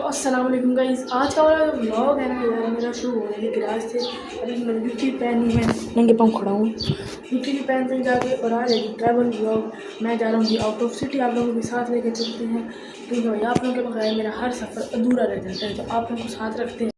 तो अस्सलाम वालेकुम गाइस, आज का वाला जो व्लॉग है ना यार मेरा शुरू हो रहा है गिराज से। अभी मैंने जूती पहनी है, नंगे पाँव खड़ा हूँ, जूती भी पहन से जाके। और आज है ट्रैवल व्लॉग। मैं जा रहा हूँ जी आउट ऑफ सिटी, आप लोगों के साथ लेकर चलते हैं क्योंकि भाई आप लोगों के बगैर मेरा हर सफ़र अधूरा रह जाता है, तो आप लोगों को साथ रखते हैं।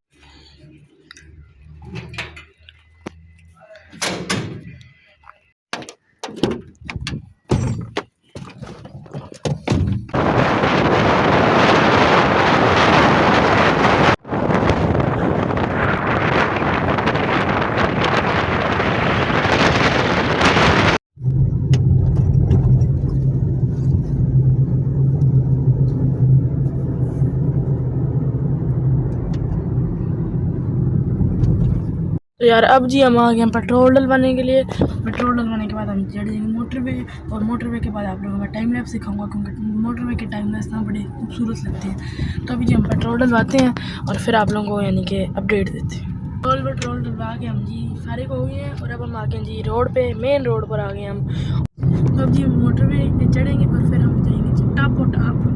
तो यार अब जी हम आ गए हैं पेट्रोल डलवाने के लिए। पेट्रोल डलवाने के बाद हम चढ़ जाएंगे मोटरवे, और मोटरवे के बाद आप लोगों को टाइम लैप्स दिखाऊंगा क्योंकि मोटरवे के टाइम लैप्स ना बड़े खूबसूरत लगते हैं। तो अभी जी हम पेट्रोल डलवाते हैं और फिर आप लोगों को यानी कि अपडेट देते हैं। पेट्रोल डलवा के हम जी फारिग हो गए हैं और अब हम आ गए जी रोड पे, मेन रोड पर आ गए हम। तो अब जी हम मोटरवे पे चढ़ेंगे और फिर हम जाएंगे जी टापो टाप।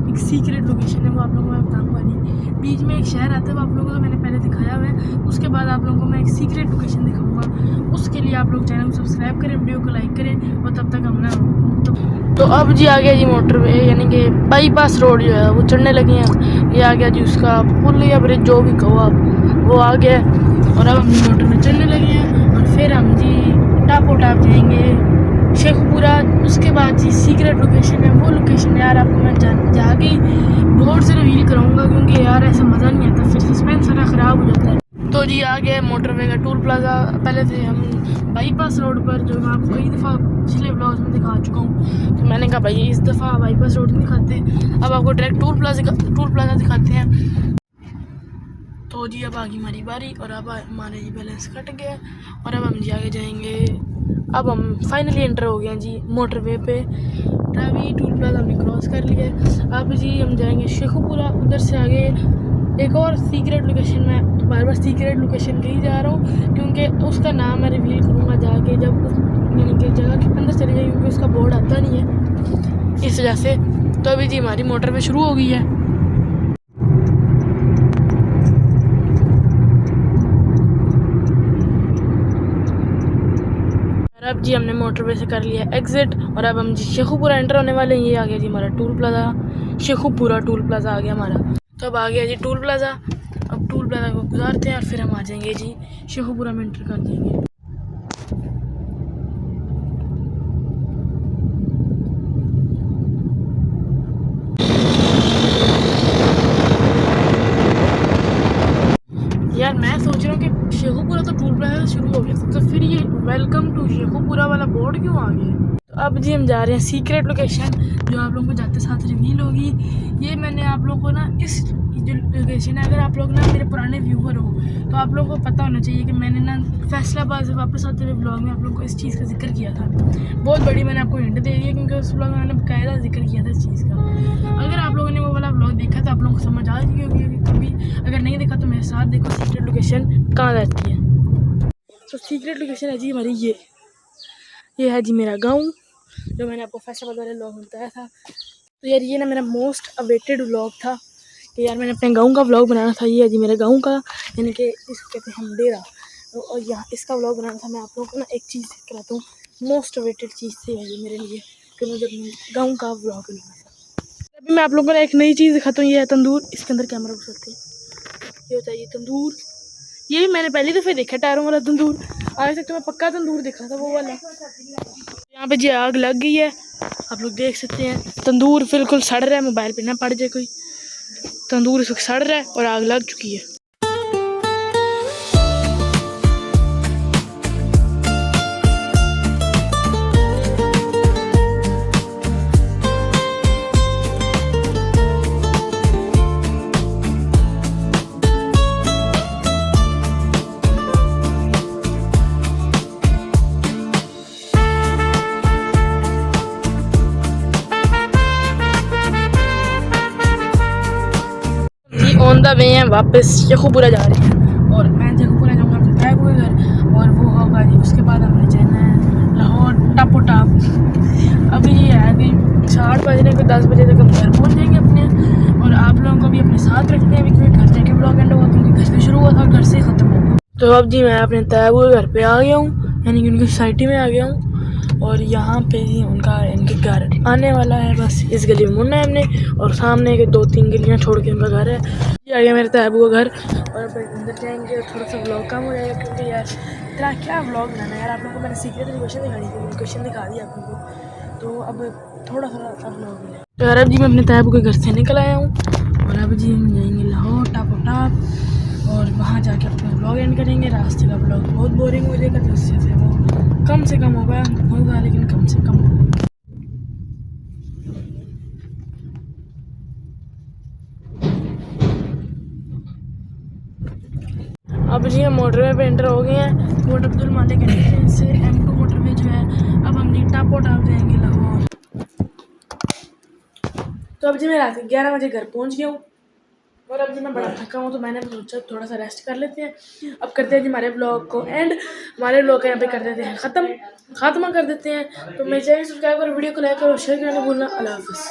एक सीक्रेट लोकेशन है, वो आप लोगों को मैं बताऊंगा नहीं। बीच में एक शहर आता है, वो आप लोगों को मैंने पहले दिखाया हुआ है। उसके बाद आप लोगों को मैं एक सीक्रेट लोकेशन दिखाऊंगा। उसके लिए आप लोग चैनल को सब्सक्राइब करें, वीडियो को लाइक करें, और तब तक हम ना तो अब जी आ गया जी मोटरवे, यानी कि बाईपास रोड जो है वो चढ़ने लगे हैं। ये आ गया जी उसका पुल या ब्रिज जो भी कहो आप, वो आ गया। और अब हम मोटरवे चढ़ने लगे हैं और फिर हम जी टापो टाप जाएंगे शेखपुरा। उसके बाद जी सीक्रेट लोकेशन है, वो लोकेशन यार आपको मैं जाके बोर्ड से रिवील कराऊंगा क्योंकि यार ऐसा मज़ा नहीं आता, फिर सस्पेंस सारा ख़राब हो जाता है। तो जी आ गया मोटरवे का टोल प्लाजा। पहले थे हम बाईपास रोड पर, जो मैं आपको कई दफ़ा पिछले ब्लॉग्स में दिखा चुका हूँ। तो मैंने कहा भाई इस दफ़ा बाईपास रोड नहीं दिखाते, अब आपको डायरेक्ट टोल प्लाजा दिखाते हैं। तो जी अब आ गई हमारी बारी और अब हमारे जी बैलेंस कट गया और अब हम जी आगे जाएंगे। अब हम फाइनली एंटर हो गए हैं जी मोटरवे पे। अभी टोल प्लाजा हमने क्रॉस कर लिया। अब जी हम जाएंगे शेखुपुरा, उधर से आगे एक और सीक्रेट लोकेशन। मैं बार बार सीक्रेट लोकेशन कहीं जा रहा हूँ क्योंकि उसका नाम मैं रिवील करूँगा जाके जब यानी कि जगह के अंदर चले जाए, क्योंकि उसका बोर्ड आता नहीं है इस वजह से। तो अभी जी हमारी मोटरवे शुरू हो गई है। अब जी हमने मोटरवे से कर लिया एग्जिट और अब हम जी शेखुपुरा एंटर होने वाले हैं। ये आ गया जी हमारा toll plaza, Sheikhupura toll plaza आ गया हमारा। तो अब आ गया जी टोल प्लाजा। अब टोल प्लाजा को गुजारते हैं और फिर हम आ जाएंगे जी शेखुपुरा में एंटर कर देंगे। यार मैं सोच रहा हूँ कि शेखुपुरा तो टोल प्लाजा शुरू हो गया, तो फिर ये वेलकम टू शेखुपुरा वाला बोर्ड क्यों आ गया? तो अब जी हम जा रहे हैं सीक्रेट लोकेशन, जो आप लोगों को जाते साथ रिवील होगी। ये मैंने आप लोगों को ना इस जो लोकेशन है, अगर आप लोग ना मेरे पुराने व्यूवर हो तो आप लोगों को पता होना चाहिए कि मैंने ना फैसलाबाद से वापस आते हुए ब्लॉग में आप लोगों को इस चीज़ का जिक्र किया था। बहुत बड़ी मैंने आपको हिंट दे दी है क्योंकि उस ब्लॉग में मैंने बाकायदा जिक्र किया था इस चीज़ का। अगर आप लोगों ने वो वाला ब्लॉग देखा तो आप लोगों को समझ आ गई होगी। कभी अगर नहीं देखा तो मेरे साथ देखो सीक्रेट लोकेशन कहाँ रहती है। तो सीक्रेट लोकेशन है जी हमारी ये है जी मेरा गाँव, जो मैंने आपको फैसलाबाद वाले व्लॉग में बताया था। तो यार ये ना मेरा मोस्ट अवेटेड व्लॉग था कि यार मैंने अपने गांव का व्लॉग बनाना था। ये है जी मेरे गांव का, यानी कि इसको कहते हैं हम डेरा। और यहाँ इसका व्लॉग बनाना था। मैं आप लोगों को ना एक चीज़ कराता हूँ, मोस्ट अवेटेड चीज़ थी ये मेरे लिए कि मुझे अपने गाँव का व्लॉग बनाना था। अभी मैं आप लोगों को ना एक नई चीज़ दिखाता हूँ। ये है तंदूर, इसके अंदर कैमरा घुस सकते हैं। ये होता है ये तंदूर, ये मैंने पहली दफ़े देखा टायरों वाला तंदूर। आज तक तो मैं पक्का तंदूर देखा था वो वाला। यहाँ पे जी आग लग गई है, आप लोग देख सकते हैं। तंदूर बिल्कुल सड़ रहा है, मोबाइल पे ना पड़ जाए कोई। तंदूर इस वक्त सड़ रहा है और आग लग चुकी है। ऑन द वे हैं वापस शेखुपुरा जा रहे हैं और मैं शेखुपुरा जाऊँगा अपने भाई के घर और वो होगा जी उसके बाद हमने जाना है लाहौर टापो टाप। अभी ये है कि 8 बजने के 10 बजे तक हम घर पहुँच जाएंगे अपने। और आप लोगों को भी अपने साथ रखते हैं अभी, क्योंकि घर जाके ब्लॉग एंड होगा, क्योंकि घर से शुरू हुआ था और घर से ख़त्म होगा। तो अब जी मैं अपने तैयब के घर पे आ गया हूँ, यानी कि उनकी सोसाइटी में आ गया हूँ। और यहाँ पे ही उनका इनके घर आने वाला है, बस इस गली में मुड़ना है हमने, और सामने के 2-3 गलियाँ छोड़ के उनका घर है। ये आ गया मेरे तैयब का घर, और अब अंदर जाएंगे और थोड़ा सा ब्लॉग कम हो जाएगा, क्योंकि यार इतना क्या ब्लॉग बनाना यार। आप लोगों को मैंने सीक्रेट लोकेशन दिखाई थी, लोकेशन दिखा दी आप लोगों को, तो अब थोड़ा सा ब्लॉग मिले। तो यार अब जी मैं अपने तैयब के घर से निकल आया हूँ, और अब जी हम जाएंगे लाहौर टाप, और वहाँ जाके अपना ब्लॉग एंड करेंगे। रास्ते का ब्लॉग बहुत बोरिंग हो जाएगा, तो उससे फिर वो कम से कम होगा, लेकिन कम से कम होगा। अब जी हम मोटरवे पे एंटर हो गए हैं, कोट अब्दुल मालिक के से M2 मोटरवे जो है। अब हम जी टाप जाएंगे लाहौर। तो अब जी मैं रात के 11 बजे घर पहुँच गया हूँ, और अब जी मैं बड़ा थका हूँ, तो मैंने सोचा थोड़ा सा रेस्ट कर लेते हैं। अब करते हैं जी हमारे ब्लॉग को एंड, हमारे ब्लॉग का यहाँ पे कर देते हैं खात्मा कर देते हैं। तो मेरे चैनल सब्सक्राइब करो, वीडियो को लाइक करो, शेयर करना भूलना। अल्लाह हाफ़िज़।